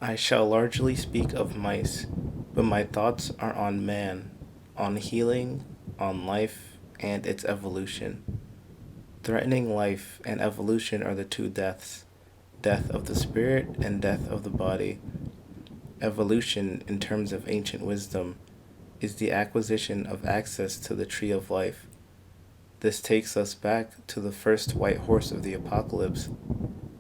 I shall largely speak of mice, but my thoughts are on man, on healing, on life, and its evolution. Threatening life and evolution are the two deaths, death of the spirit and death of the body. Evolution, in terms of ancient wisdom, is the acquisition of access to the tree of life. This takes us back to the first white horse of the apocalypse,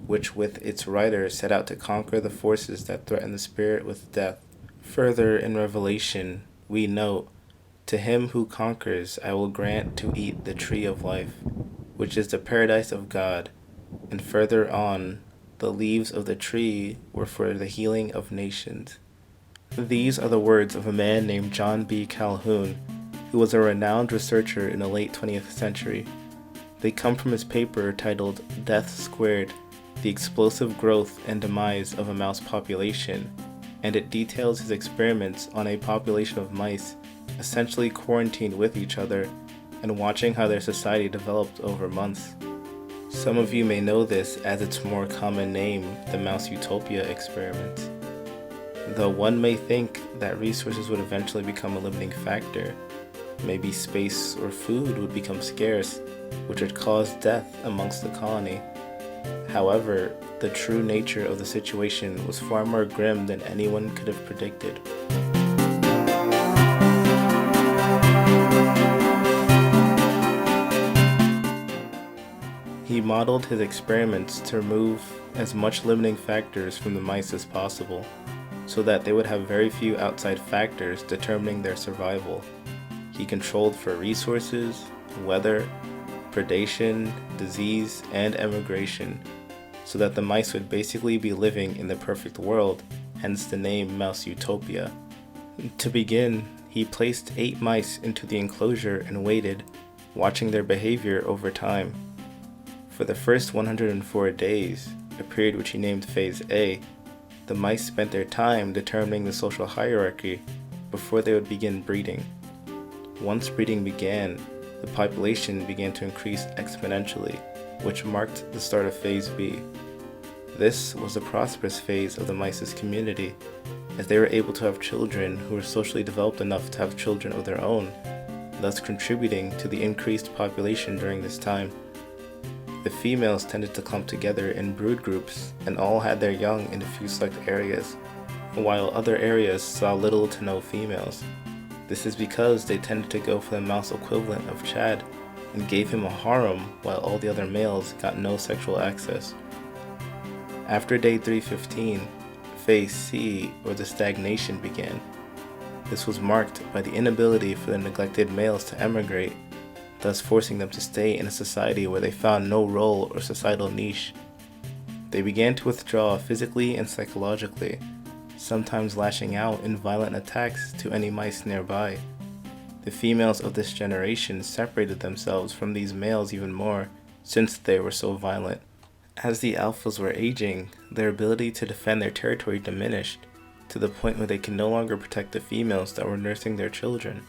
which with its rider set out to conquer the forces that threaten the spirit with death. Further in Revelation, we note, "To him who conquers I will grant to eat the tree of life, which is the paradise of God." And further on, "The leaves of the tree were for the healing of nations." These are the words of a man named John B. Calhoun, who was a renowned researcher in the late 20th century. They come from his paper titled Death Squared: The Explosive Growth and Demise of a Mouse Population, and it details his experiments on a population of mice essentially quarantined with each other and watching how their society developed over months. Some of you may know this as its more common name, the Mouse Utopia experiments. Though one may think that resources would eventually become a limiting factor, maybe space or food would become scarce, which would cause death amongst the colony. However, the true nature of the situation was far more grim than anyone could have predicted. He modeled his experiments to remove as much limiting factors from the mice as possible, so that they would have very few outside factors determining their survival. He controlled for resources, weather, predation, disease, and emigration, so that the mice would basically be living in the perfect world, hence the name Mouse Utopia. To begin, he placed 8 mice into the enclosure and waited, watching their behavior over time. For the first 104 days, a period which he named Phase A, the mice spent their time determining the social hierarchy before they would begin breeding. Once breeding began, the population began to increase exponentially, which marked the start of Phase B. This was the prosperous phase of the mice's community, as they were able to have children who were socially developed enough to have children of their own, thus contributing to the increased population during this time. The females tended to clump together in brood groups and all had their young in a few select areas, while other areas saw little to no females. This is because they tended to go for the mouse equivalent of Chad and gave him a harem while all the other males got no sexual access. After day 315, Phase C, or the stagnation, began. This was marked by the inability for the neglected males to emigrate, thus forcing them to stay in a society where they found no role or societal niche. They began to withdraw physically and psychologically, sometimes lashing out in violent attacks to any mice nearby. The females of this generation separated themselves from these males even more, since they were so violent. As the alphas were aging, their ability to defend their territory diminished, to the point where they could no longer protect the females that were nursing their children.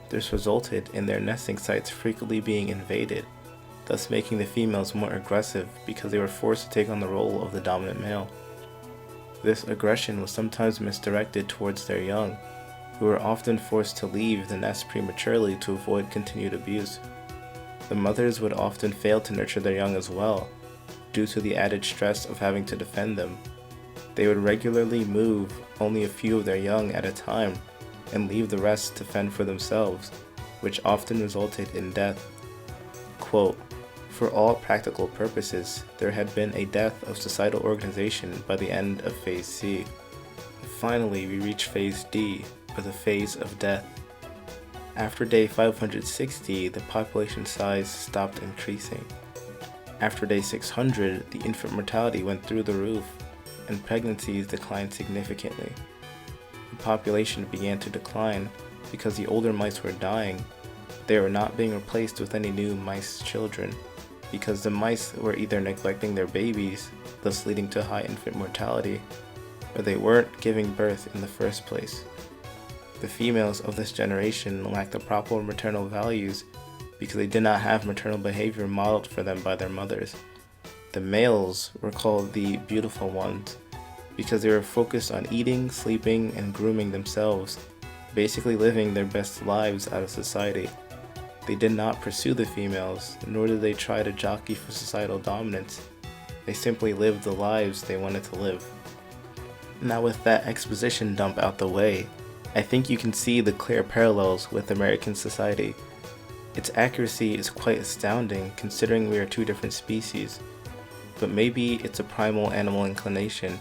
This resulted in their nesting sites frequently being invaded, thus making the females more aggressive because they were forced to take on the role of the dominant male. This aggression was sometimes misdirected towards their young, who were often forced to leave the nest prematurely to avoid continued abuse. The mothers would often fail to nurture their young as well, due to the added stress of having to defend them. They would regularly move only a few of their young at a time and leave the rest to fend for themselves, which often resulted in death. Quote, "For all practical purposes, there had been a death of societal organization by the end of Phase C. Finally, we reach Phase D, or the phase of death. After day 560, the population size stopped increasing. After day 600, the infant mortality went through the roof, and pregnancies declined significantly. The population began to decline because the older mice were dying. They were not being replaced with any new mice children, because the mice were either neglecting their babies, thus leading to high infant mortality, or they weren't giving birth in the first place. The females of this generation lacked the proper maternal values because they did not have maternal behavior modeled for them by their mothers. The males were called the beautiful ones, because they were focused on eating, sleeping, and grooming themselves, basically living their best lives out of society. They did not pursue the females, nor did they try to jockey for societal dominance. They simply lived the lives they wanted to live. Now, with that exposition dump out the way, I think you can see the clear parallels with American society. Its accuracy is quite astounding considering we are two different species, but maybe it's a primal animal inclination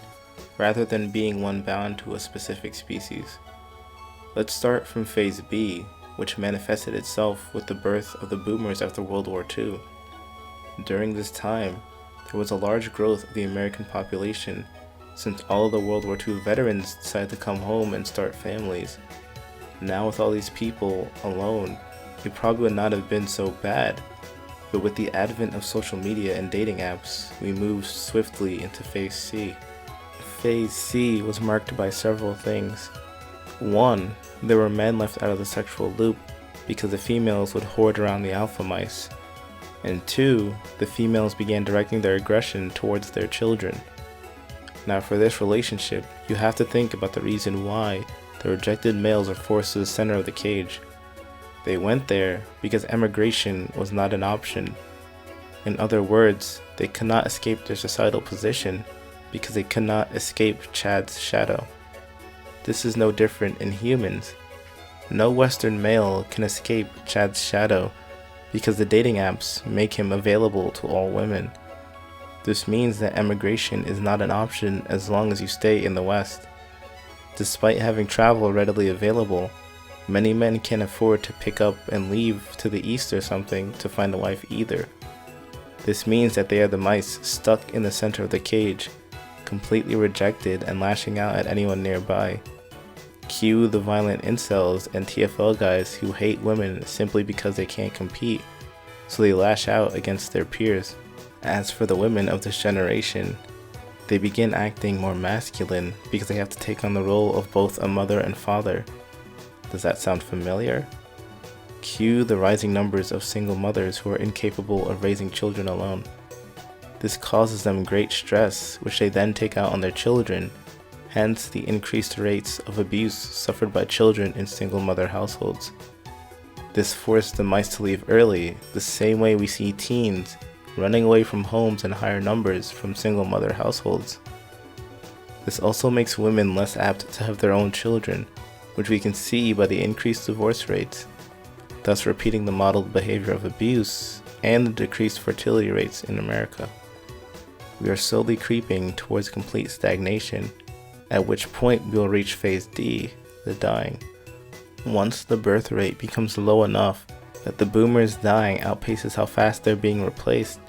rather than being one bound to a specific species. Let's start from Phase B, which manifested itself with the birth of the boomers after World War II. During this time, there was a large growth of the American population since all of the World War II veterans decided to come home and start families. Now with all these people alone, it probably would not have been so bad, but with the advent of social media and dating apps, we moved swiftly into Phase C. Phase C was marked by several things. 1. There were men left out of the sexual loop because the females would hoard around the alpha mice. And 2. The females began directing their aggression towards their children. Now for this relationship, you have to think about the reason why the rejected males are forced to the center of the cage. They went there because emigration was not an option. In other words, they could not escape their societal position because they could not escape Chad's shadow. This is no different in humans. No Western male can escape Chad's shadow because the dating apps make him available to all women. This means that emigration is not an option as long as you stay in the West. Despite having travel readily available, many men can't afford to pick up and leave to the East or something to find a wife either. This means that they are the mice stuck in the center of the cage, completely rejected and lashing out at anyone nearby. Cue the violent incels and TFL guys who hate women simply because they can't compete, so they lash out against their peers. As for the women of this generation, they begin acting more masculine because they have to take on the role of both a mother and father. Does that sound familiar? Cue the rising numbers of single mothers who are incapable of raising children alone. This causes them great stress, which they then take out on their children, hence the increased rates of abuse suffered by children in single mother households. This forced the mice to leave early, the same way we see teens running away from homes in higher numbers from single mother households. This also makes women less apt to have their own children, which we can see by the increased divorce rates, thus repeating the modeled behavior of abuse and the decreased fertility rates in America. We are slowly creeping towards complete stagnation, at which point we will reach Phase D, the dying. Once the birth rate becomes low enough that the boomers dying outpaces how fast they're being replaced,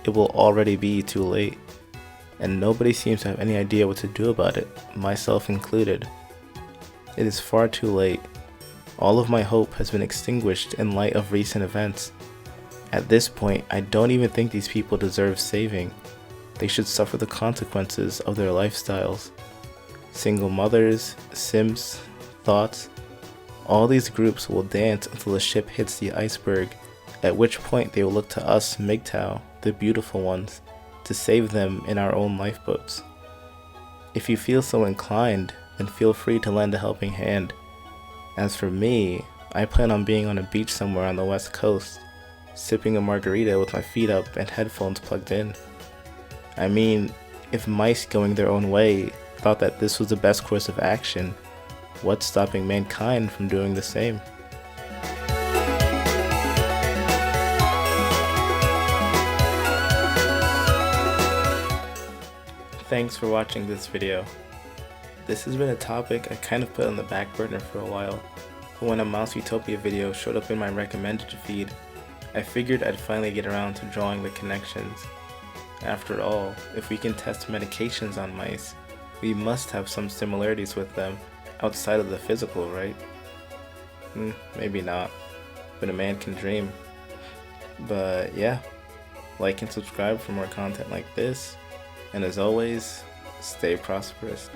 it will already be too late. And nobody seems to have any idea what to do about it, myself included. It is far too late. All of my hope has been extinguished in light of recent events. At this point, I don't even think these people deserve saving. They should suffer the consequences of their lifestyles. Single mothers, simps, thoughts, all these groups will dance until the ship hits the iceberg, at which point they will look to us MGTOW, the beautiful ones, to save them in our own lifeboats. If you feel so inclined, then feel free to lend a helping hand. As for me, I plan on being on a beach somewhere on the West Coast, sipping a margarita with my feet up and headphones plugged in. I mean, if mice going their own way thought that this was the best course of action, what's stopping mankind from doing the same? Thanks for watching this video. This has been a topic I kind of put on the back burner for a while, but when a Mouse Utopia video showed up in my recommended feed, I figured I'd finally get around to drawing the connections. After all, if we can test medications on mice, we must have some similarities with them outside of the physical, right? Maybe not, but a man can dream. But yeah, like and subscribe for more content like this, and as always, stay prosperous.